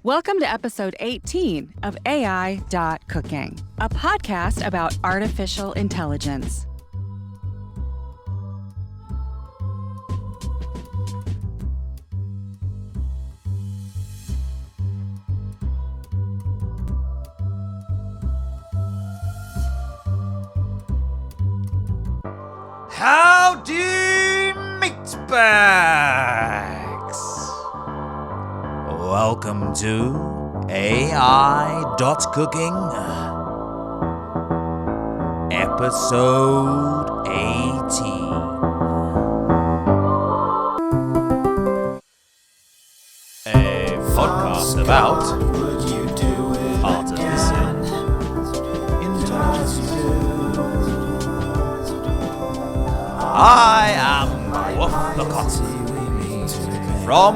Welcome to episode 18 of AI.cooking, a podcast about artificial intelligence. Howdy, meatbags! Welcome to AI.cooking, episode 18. A podcast about artificial intelligence. I am Wolf the Cotton from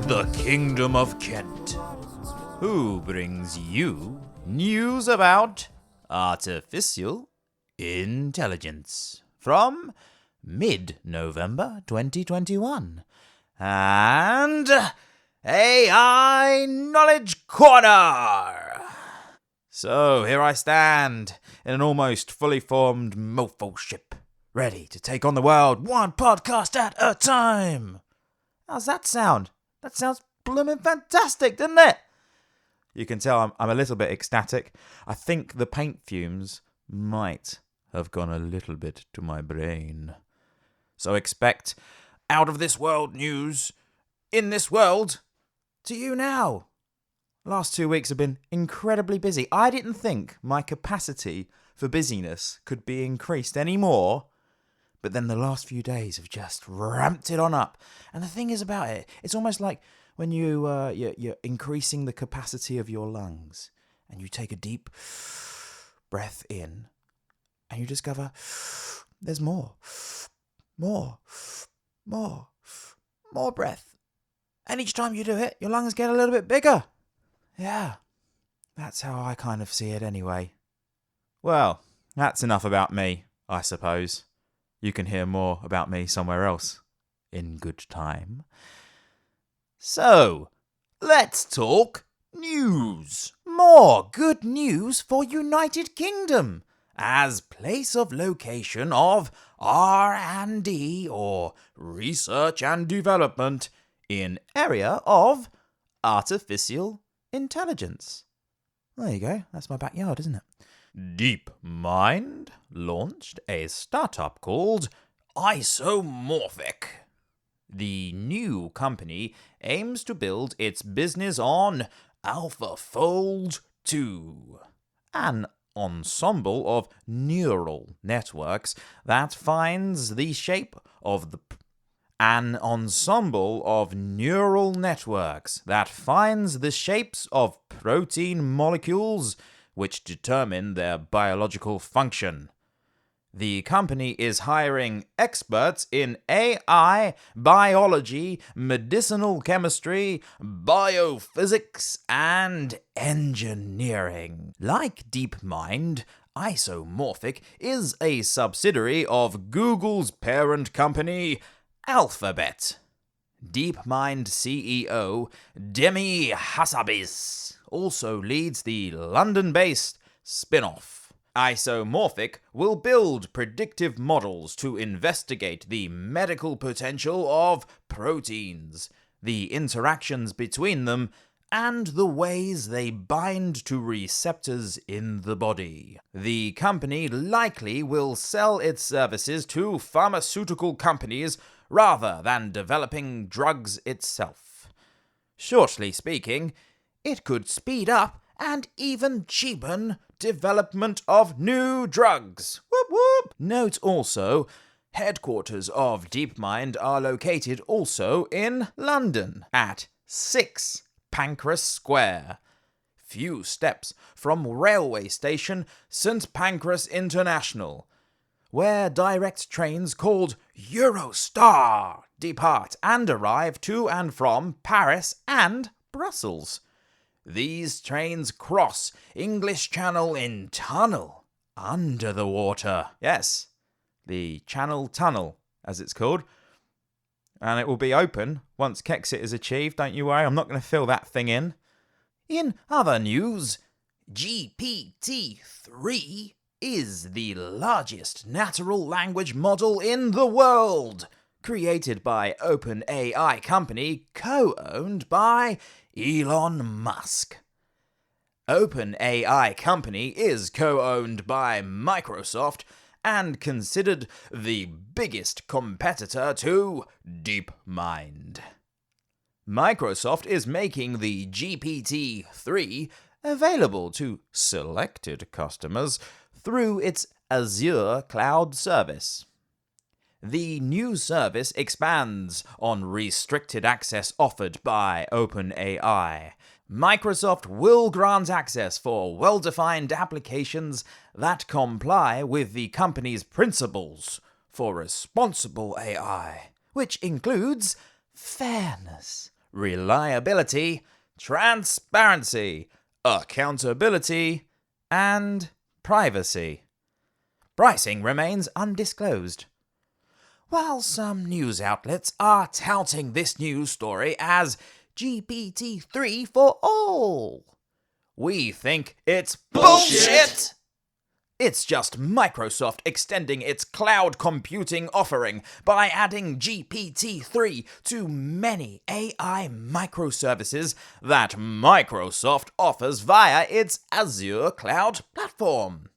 the Kingdom of Kent, who brings you news about artificial intelligence from mid-November 2021 and AI Knowledge Corner. So here I stand in an almost fully formed mofo ship, ready to take on the world one podcast at a time. How's that sound? That sounds blooming fantastic, doesn't it? You can tell I'm a little bit ecstatic. I think the paint fumes might have gone a little bit to my brain. So expect out of this world news in this world to you now. Last 2 weeks have been incredibly busy. I didn't think my capacity for busyness could be increased any more. But then the last few days have just ramped it on up. And the thing is about it, it's almost like when you're increasing the capacity of your lungs and you take a deep breath in and you discover there's more breath. And each time you do it, your lungs get a little bit bigger. Yeah, that's how I kind of see it anyway. Well, that's enough about me, I suppose. You can hear more about me somewhere else in good time. So, let's talk news. More good news for United Kingdom as place of location of R&D or research and development in area of artificial intelligence. There you go. That's my backyard, isn't it? DeepMind launched a startup called Isomorphic. The new company aims to build its business on AlphaFold 2, an ensemble of neural networks that finds the shape of the shapes of protein molecules which determine their biological function. The company is hiring experts in AI, biology, medicinal chemistry, biophysics, and engineering. Like DeepMind, Isomorphic is a subsidiary of Google's parent company, Alphabet. DeepMind CEO Demi Hassabis also leads the London-based spin-off. Isomorphic will build predictive models to investigate the medical potential of proteins, the interactions between them, and the ways they bind to receptors in the body. The company likely will sell its services to pharmaceutical companies rather than developing drugs itself. Shortly speaking, it could speed up and even cheapen development of new drugs. Whoop whoop! Note also, headquarters of DeepMind are located also in London at 6 Pancras Square. Few steps from railway station St Pancras International, where direct trains called Eurostar depart and arrive to and from Paris and Brussels. These trains cross English Channel in tunnel under the water. Yes, the Channel Tunnel, as it's called. And it will be open once Kexit is achieved, don't you worry. I'm not going to fill that thing in. In other news, GPT-3 is the largest natural language model in the world, created by OpenAI company co-owned by Elon Musk. OpenAI company is co-owned by Microsoft and considered the biggest competitor to DeepMind. Microsoft is making the GPT-3 available to selected customers through its Azure cloud service. The new service expands on restricted access offered by OpenAI. Microsoft will grant access for well-defined applications that comply with the company's principles for responsible AI, which includes fairness, reliability, transparency, accountability, and privacy. Pricing remains undisclosed. While some news outlets are touting this news story as GPT-3 for all, we think it's bullshit! It's just Microsoft extending its cloud computing offering by adding GPT-3 to many AI microservices that Microsoft offers via its Azure cloud platform.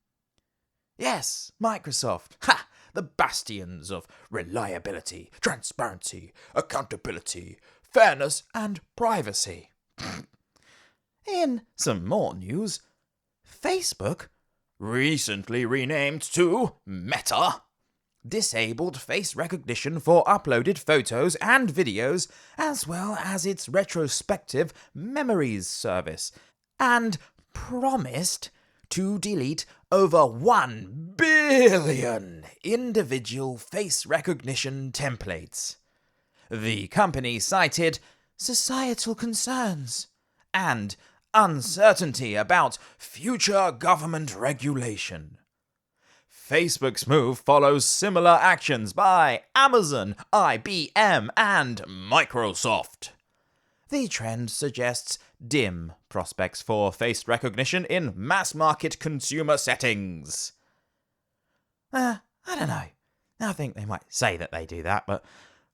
Yes, Microsoft. Ha! The bastions of reliability, transparency, accountability, fairness, and privacy. In some more news, Facebook, recently renamed to Meta, disabled face recognition for uploaded photos and videos, as well as its retrospective memories service, and promised to delete over 1 billion individual face recognition templates. The company cited societal concerns and uncertainty about future government regulation. Facebook's move follows similar actions by Amazon, IBM, and Microsoft. The trend suggests dim prospects for face recognition in mass-market consumer settings. I don't know. I think they might say that they do that, but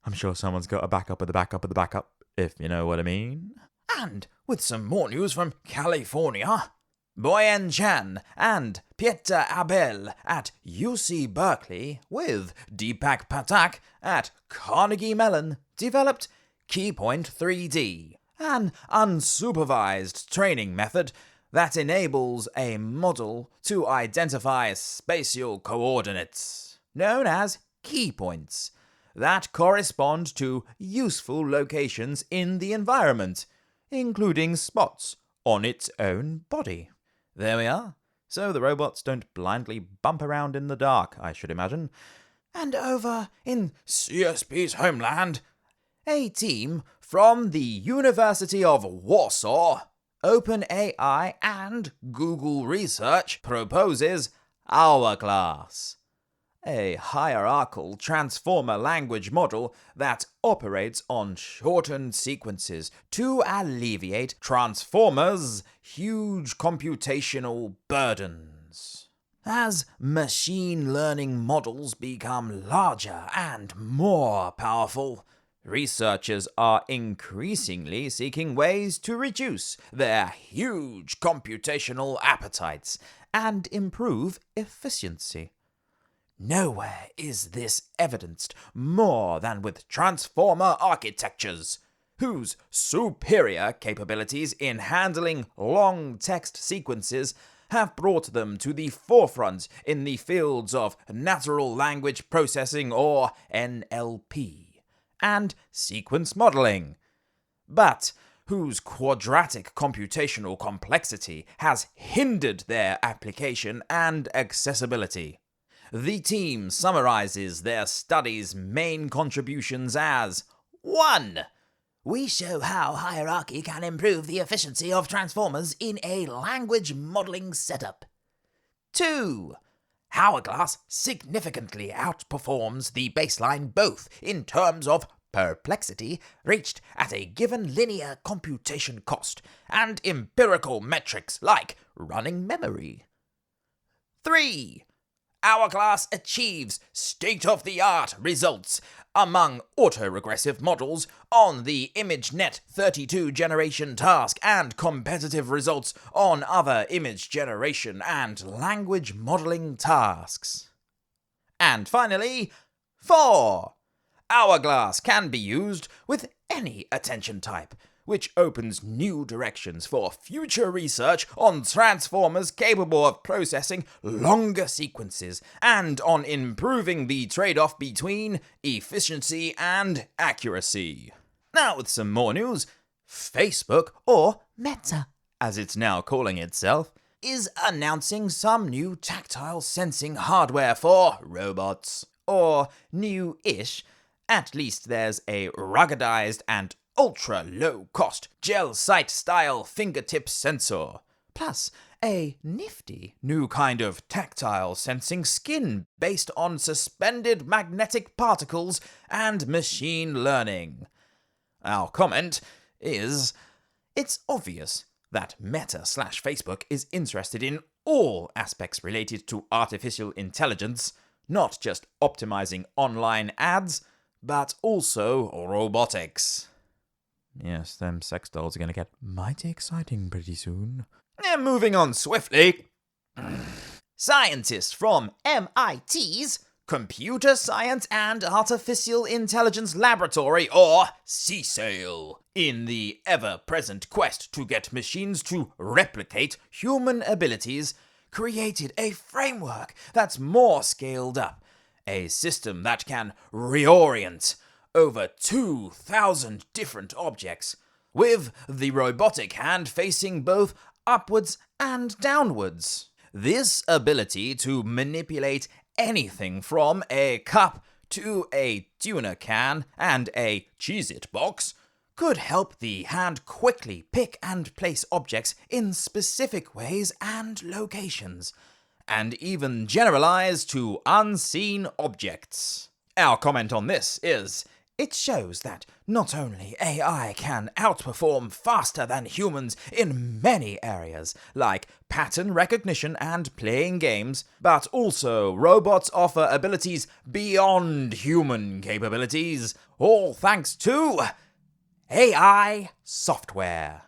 I'm sure someone's got a backup of the backup of the backup, if you know what I mean. And with some more news from California, Boyan Chan and Pieter Abel at UC Berkeley with Deepak Pathak at Carnegie Mellon developed Keypoint 3D, an unsupervised training method that enables a model to identify spatial coordinates, known as keypoints, that correspond to useful locations in the environment, including spots on its own body. There we are. So the robots don't blindly bump around in the dark, I should imagine. And over in CSP's homeland, a team from the University of Warsaw, OpenAI, and Google Research proposes Hourglass, a hierarchical transformer language model that operates on shortened sequences to alleviate transformers' huge computational burdens. As machine learning models become larger and more powerful, researchers are increasingly seeking ways to reduce their huge computational appetites and improve efficiency. Nowhere is this evidenced more than with transformer architectures, whose superior capabilities in handling long text sequences have brought them to the forefront in the fields of natural language processing, or NLP, and sequence modeling, but whose quadratic computational complexity has hindered their application and accessibility. The team summarizes their study's main contributions as 1. We show how hierarchy can improve the efficiency of transformers in a language modeling setup. 2. Hourglass significantly outperforms the baseline both in terms of perplexity reached at a given linear computation cost and empirical metrics like running memory. 3. Hourglass achieves state-of-the-art results among autoregressive models on the ImageNet 32 generation task and competitive results on other image generation and language modeling tasks. And finally, 4. Hourglass can be used with any attention type, which opens new directions for future research on transformers capable of processing longer sequences and on improving the trade-off between efficiency and accuracy. Now with some more news, Facebook, or Meta, as it's now calling itself, is announcing some new tactile sensing hardware for robots. Or new-ish. At least there's a ruggedized and ultra-low-cost gel-sight-style fingertip sensor, plus a nifty new kind of tactile sensing skin based on suspended magnetic particles and machine learning. Our comment is, it's obvious that Meta/Facebook is interested in all aspects related to artificial intelligence, not just optimizing online ads, but also robotics. Yes, them sex dolls are going to get mighty exciting pretty soon. And moving on swiftly, scientists from MIT's Computer Science and Artificial Intelligence Laboratory, or CSAIL, in the ever-present quest to get machines to replicate human abilities, created a framework that's more scaled up, a system that can reorient over 2,000 different objects, with the robotic hand facing both upwards and downwards. This ability to manipulate anything from a cup to a tuna can and a Cheez-It box could help the hand quickly pick and place objects in specific ways and locations, and even generalize to unseen objects. Our comment on this is, it shows that not only AI can outperform faster than humans in many areas, like pattern recognition and playing games, but also robots offer abilities beyond human capabilities, all thanks to AI software.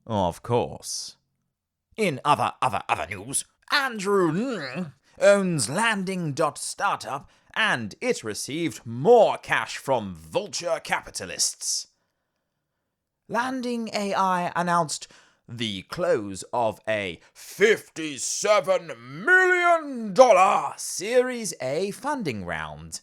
Of course. In other news, Andrew owns Landing.Startup, and it received more cash from vulture capitalists. Landing AI announced the close of a $57 million Series A funding round.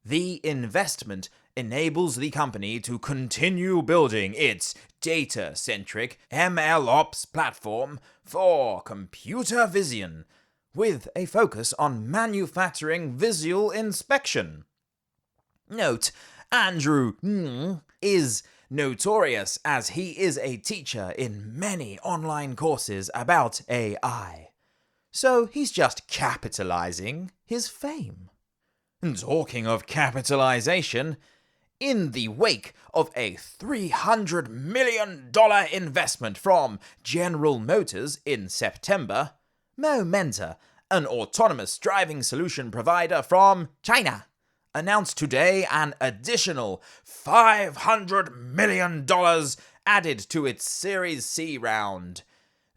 The investment enables the company to continue building its data-centric MLOps platform for computer vision, with a focus on manufacturing visual inspection. Note, Andrew is notorious as he is a teacher in many online courses about AI, so he's just capitalizing his fame. And talking of capitalization, in the wake of a $300 million investment from General Motors in September, Momenta, an autonomous driving solution provider from China, announced today an additional $500 million added to its Series C round.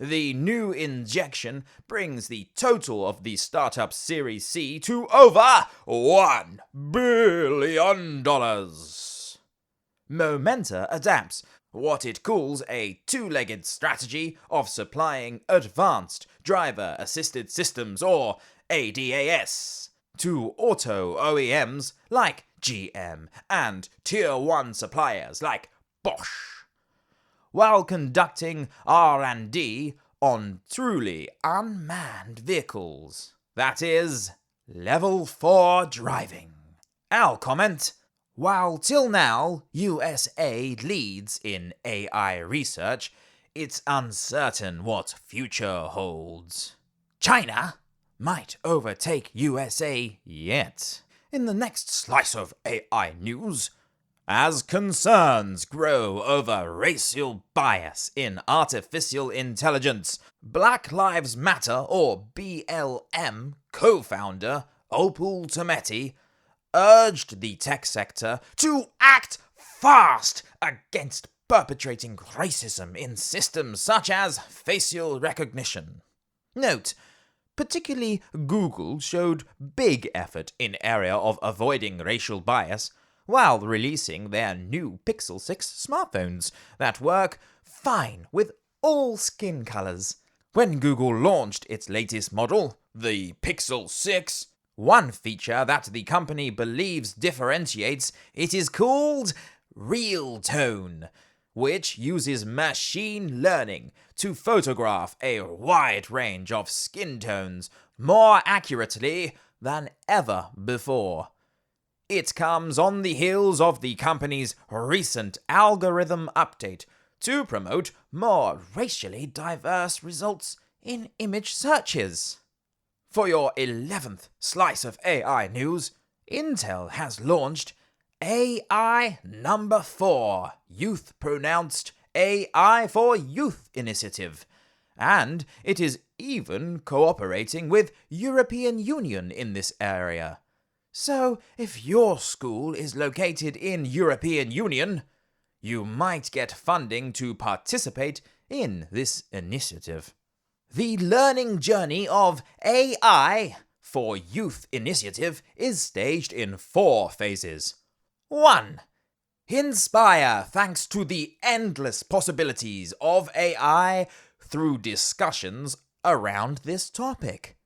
The new injection brings the total of the startup's Series C to over $1 billion. Momenta adapts what it calls a two-legged strategy of supplying advanced driver-assisted systems, or ADAS, to auto OEMs like GM and Tier 1 suppliers like Bosch, while conducting R&D on truly unmanned vehicles. That is, Level 4 driving. Our comment: while till now USA leads in AI research, it's uncertain what future holds. China might overtake USA yet. In the next slice of AI news, As concerns grow over racial bias in artificial intelligence, Black Lives Matter, or BLM, co-founder Opal Tometi urged the tech sector to act fast against perpetrating racism in systems such as facial recognition. Note, particularly Google showed big effort in area of avoiding racial bias while releasing their new Pixel 6 smartphones that work fine with all skin colors. When Google launched its latest model, the Pixel 6, one feature that the company believes differentiates it is called Real Tone, which uses machine learning to photograph a wide range of skin tones more accurately than ever before. It comes on the heels of the company's recent algorithm update to promote more racially diverse results in image searches. For your 11th slice of AI news, Intel has launched AI number 4, Youth Pronounced AI for Youth initiative, and it is even cooperating with European Union in this area. So, if your school is located in European Union, you might get funding to participate in this initiative. The learning journey of AI for Youth initiative is staged in 4 phases. 1. Inspire thanks to the endless possibilities of AI through discussions around this topic.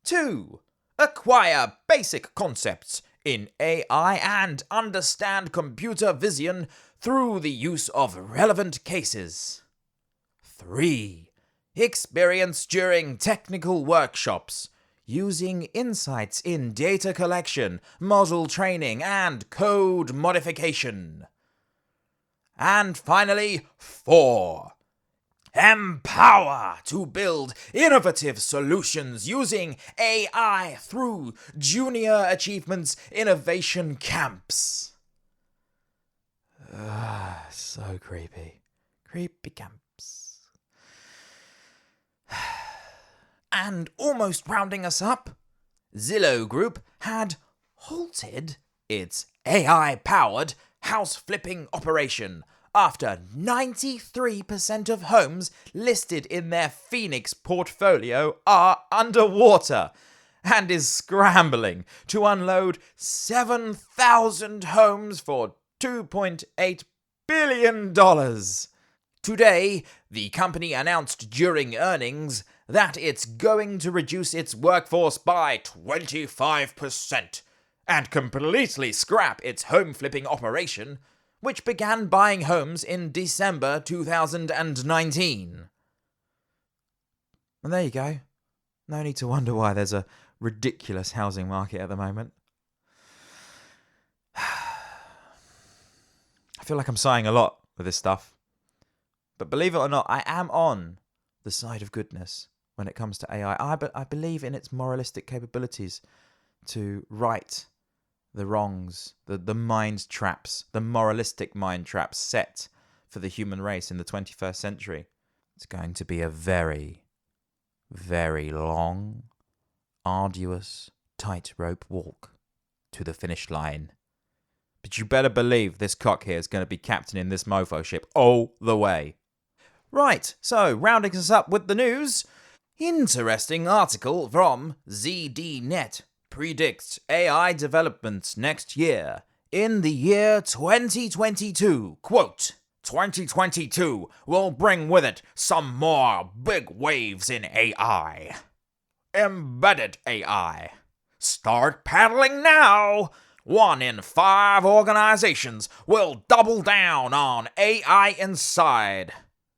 2. Acquire basic concepts in AI and understand computer vision through the use of relevant cases. 3. Experience during technical workshops, using insights in data collection, model training, and code modification. And finally, 4. Empower to build innovative solutions using AI through Junior Achievements Innovation Camps. So creepy. Creepy camps. And almost rounding us up, Zillow Group had halted its AI-powered house-flipping operation after 93% of homes listed in their Phoenix portfolio are underwater, and is scrambling to unload 7,000 homes for $2.8 billion. Today, the company announced during earnings that it's going to reduce its workforce by 25% and completely scrap its home flipping operation, which began buying homes in December 2019. And there you go. No need to wonder why there's a ridiculous housing market at the moment. I feel like I'm sighing a lot with this stuff. But believe it or not, I am on the side of goodness when it comes to AI. I believe in its moralistic capabilities to right the wrongs, the mind traps, the moralistic mind traps set for the human race in the 21st century. It's going to be a very, very long, arduous, tightrope walk to the finish line. But you better believe this cock here is going to be captaining this mofo ship all the way. Right, so rounding us up with the news, interesting article from ZDNet predicts AI developments next year. In the year 2022, quote, 2022 will bring with it some more big waves in AI. Embedded AI. Start paddling now! 1 in 5 organizations will double down on AI inside.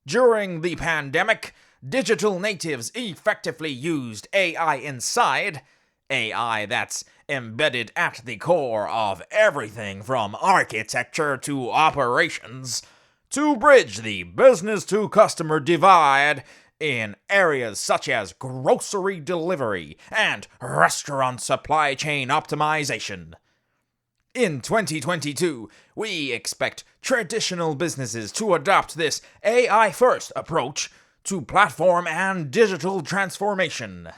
During the pandemic, digital natives effectively used AI inside, AI that's embedded at the core of everything from architecture to operations, to bridge the business-to-customer divide in areas such as grocery delivery and restaurant supply chain optimization. In 2022, we expect traditional businesses to adopt this AI-first approach to platform and digital transformation.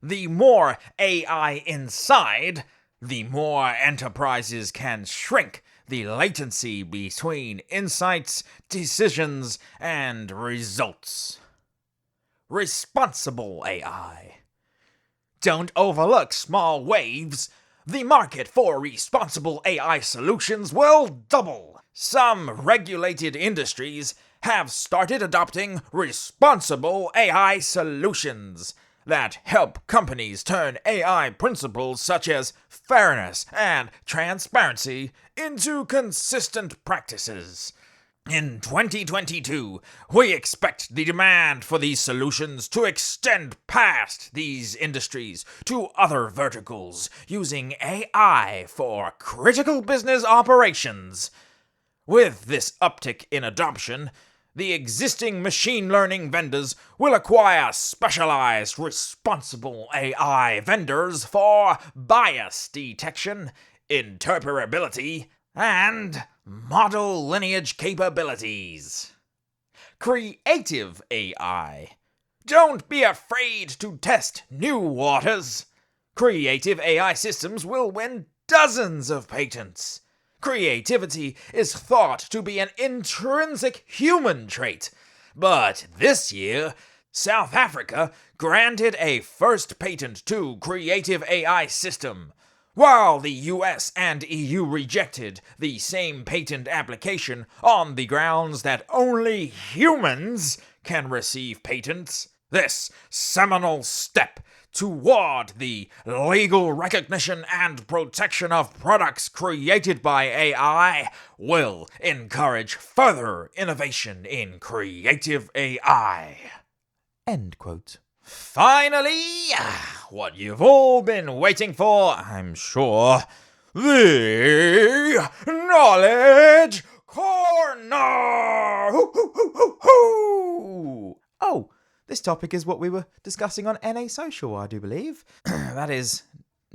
The more AI inside, the more enterprises can shrink the latency between insights, decisions, and results. Responsible AI. Don't overlook small waves. The market for responsible AI solutions will double. Some regulated industries have started adopting responsible AI solutions that help companies turn AI principles such as fairness and transparency into consistent practices. In 2022, we expect the demand for these solutions to extend past these industries to other verticals using AI for critical business operations. With this uptick in adoption, the existing machine learning vendors will acquire specialized responsible AI vendors for bias detection, interpretability, and model lineage capabilities. Creative AI. Don't be afraid to test new waters. Creative AI systems will win dozens of patents. Creativity is thought to be an intrinsic human trait, but this year, South Africa granted a first patent to creative AI system, while the US and EU rejected the same patent application on the grounds that only humans can receive patents. This seminal step toward the legal recognition and protection of products created by AI will encourage further innovation in creative AI. End quote. Finally, what you've all been waiting for, I'm sure, the Knowledge Corner! Oh, this topic is what we were discussing on NA Social, I do believe. That is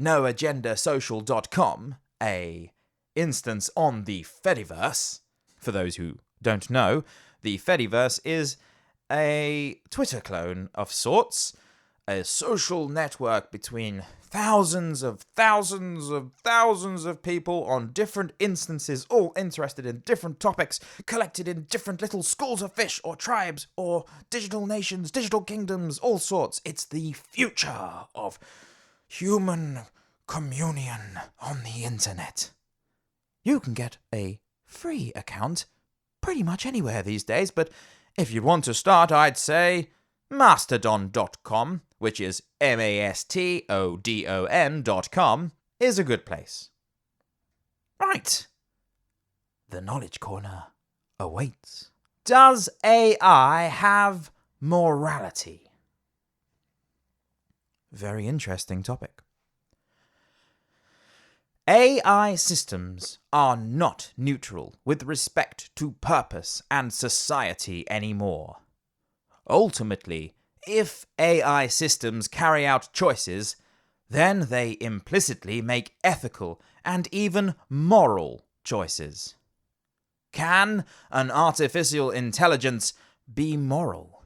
noagendasocial.com, a instance on the Fediverse. For those who don't know, the Fediverse is a Twitter clone of sorts, a social network between thousands of people on different instances, all interested in different topics, collected in different little schools of fish or tribes or digital nations, digital kingdoms, all sorts. It's the future of human communion on the internet. You can get a free account pretty much anywhere these days, but if you want to start, I'd say mastodon.com, which is mastodon.com, is a good place. Right. The Knowledge Corner awaits. Does AI have morality? Very interesting topic. AI systems are not neutral with respect to purpose and society anymore. Ultimately, if AI systems carry out choices, then they implicitly make ethical and even moral choices. Can an artificial intelligence be moral?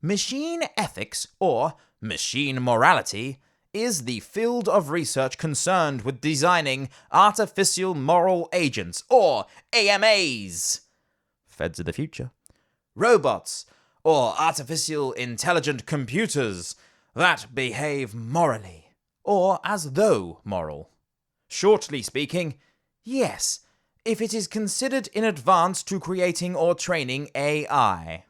Machine ethics, or machine morality, is the field of research concerned with designing artificial moral agents, or AMAs. Feds of the future. Robots, or artificial intelligent computers that behave morally, or as though moral. Shortly speaking, yes, if it is considered in advance to creating or training AI.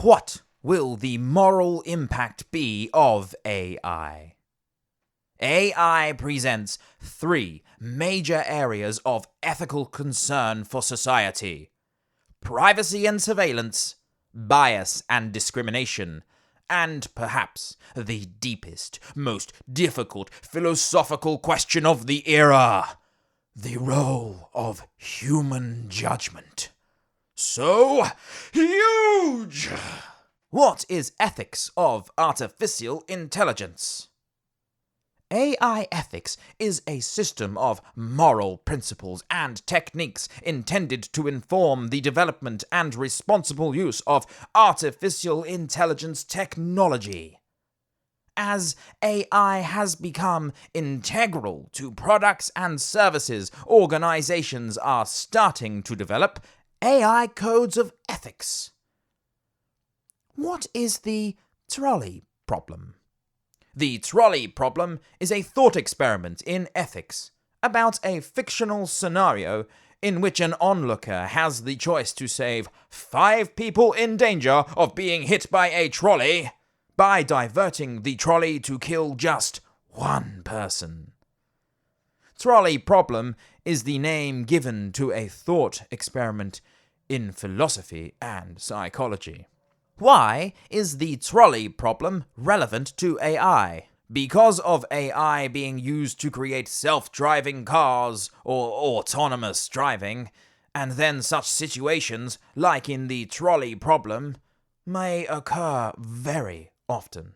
What will the moral impact be of AI? AI presents three major areas of ethical concern for society: privacy and surveillance, bias and discrimination, and perhaps the deepest, most difficult philosophical question of the era: the role of human judgment. So huge! What is ethics of artificial intelligence? AI ethics is a system of moral principles and techniques intended to inform the development and responsible use of artificial intelligence technology. As AI has become integral to products and services organizations are starting to develop AI codes of ethics. What is the trolley problem? The trolley problem is a thought experiment in ethics about a fictional scenario in which an onlooker has the choice to save 5 people in danger of being hit by a trolley by diverting the trolley to kill just 1 person. Trolley problem is the name given to a thought experiment in philosophy and psychology. Why is the trolley problem relevant to AI? Because of AI being used to create self-driving cars or autonomous driving, and then such situations, like in the trolley problem, may occur very often.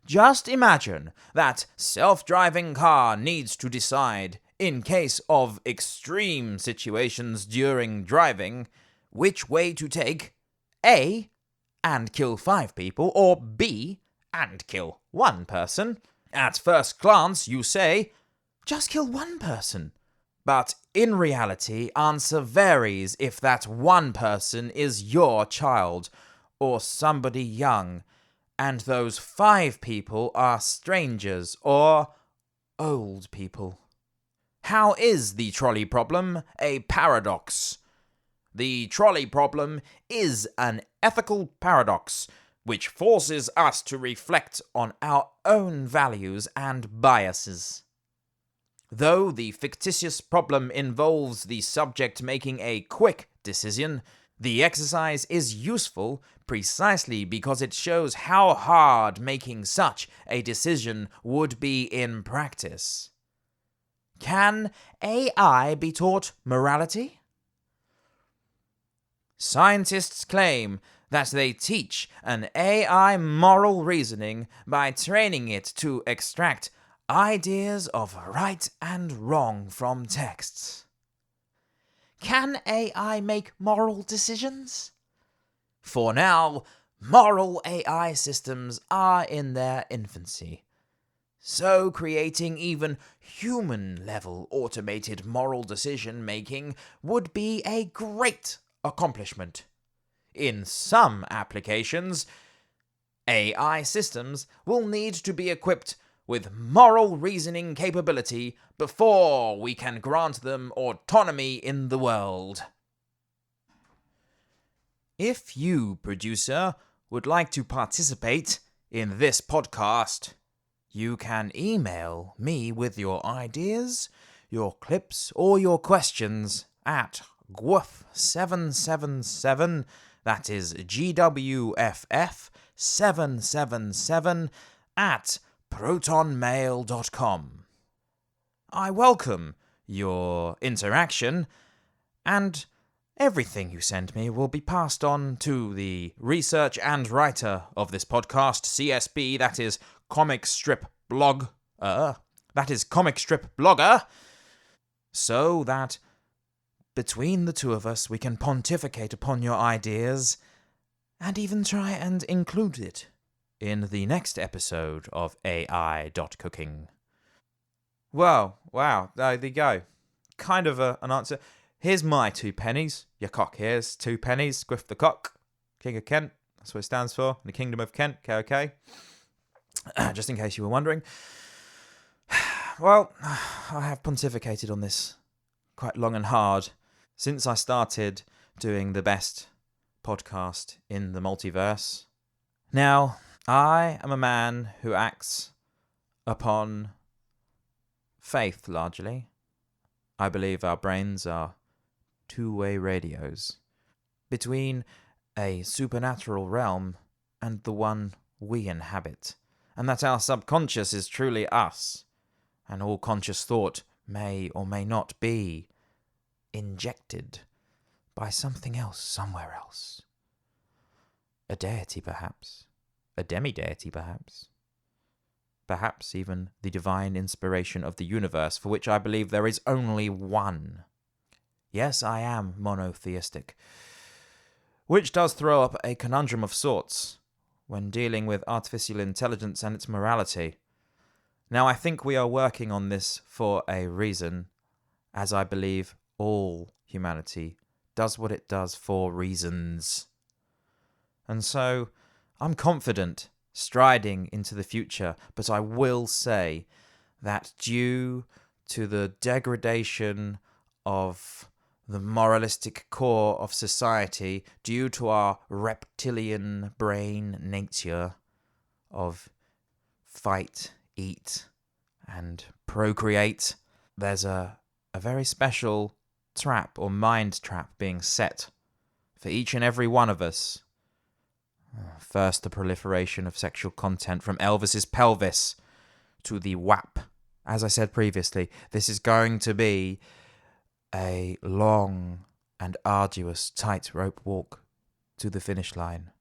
Just imagine that self-driving car needs to decide, in case of extreme situations during driving, which way to take: A, and kill 5 people, or B, and kill 1 person. At first glance, you say, just kill 1 person. But in reality, answer varies if that 1 person is your child, or somebody young, and those 5 people are strangers, or old people. How is the trolley problem a paradox? The trolley problem is an ethical paradox which forces us to reflect on our own values and biases. Though the fictitious problem involves the subject making a quick decision, the exercise is useful precisely because it shows how hard making such a decision would be in practice. Can AI be taught morality? Scientists claim that they teach an AI moral reasoning by training it to extract ideas of right and wrong from texts. Can AI make moral decisions? For now, moral AI systems are in their infancy. So creating even human-level automated moral decision-making would be a great accomplishment. In some applications, AI systems will need to be equipped with moral reasoning capability before we can grant them autonomy in the world. If you, producer, would like to participate in this podcast, you can email me with your ideas, your clips, or your questions at gwf777, that is GWFF777, at protonmail.com. I welcome your interaction, and everything you send me will be passed on to the research and writer of this podcast, CSB, that is Comic Strip Blogger, so that between the two of us we can pontificate upon your ideas and even try and include it in the next episode of AI.cooking. Well, wow, there you go. Kind of an answer. Here's my 2 pennies. Your cock here's 2 pennies. Griff the Cock, King of Kent. That's what it stands for. In the Kingdom of Kent, KOK. Just in case you were wondering. Well, I have pontificated on this quite long and hard since I started doing the best podcast in the multiverse. Now, I am a man who acts upon faith largely. I believe our brains are 2-way radios between a supernatural realm and the one we inhabit, and that our subconscious is truly us, and all conscious thought may or may not be injected by something else somewhere else. A deity, perhaps. A demi-deity, perhaps. perhaps even the divine inspiration of the universe, for which I believe there is only one. Yes, I am monotheistic, which does throw up a conundrum of sorts when dealing with artificial intelligence and its morality. Now, I think we are working on this for a reason, as I believe all humanity does what it does for reasons. And so, I'm confident striding into the future, but I will say that due to the degradation of the moralistic core of society, due to our reptilian brain nature of fight, eat, and procreate, there's a very special trap or mind trap being set for each and every one of us. First, the proliferation of sexual content from Elvis's pelvis to the WAP. As I said previously, this is going to be a long and arduous tightrope walk to the finish line.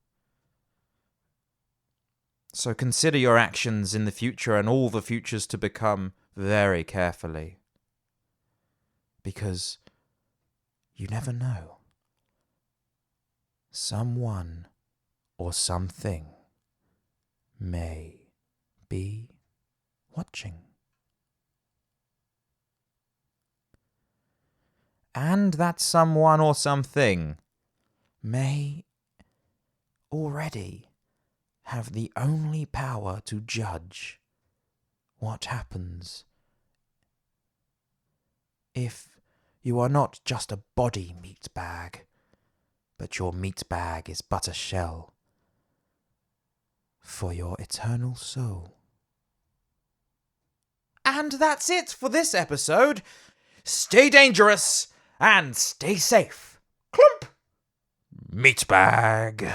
So consider your actions in the future and all the futures to become very carefully. Because you never know. Someone or something may be watching. And that someone or something may already have the only power to judge what happens if you are not just a body meat bag, but your meat bag is but a shell for your eternal soul. And that's it for this episode. Stay dangerous and stay safe. Clump! Meat bag.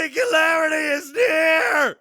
singularity is near!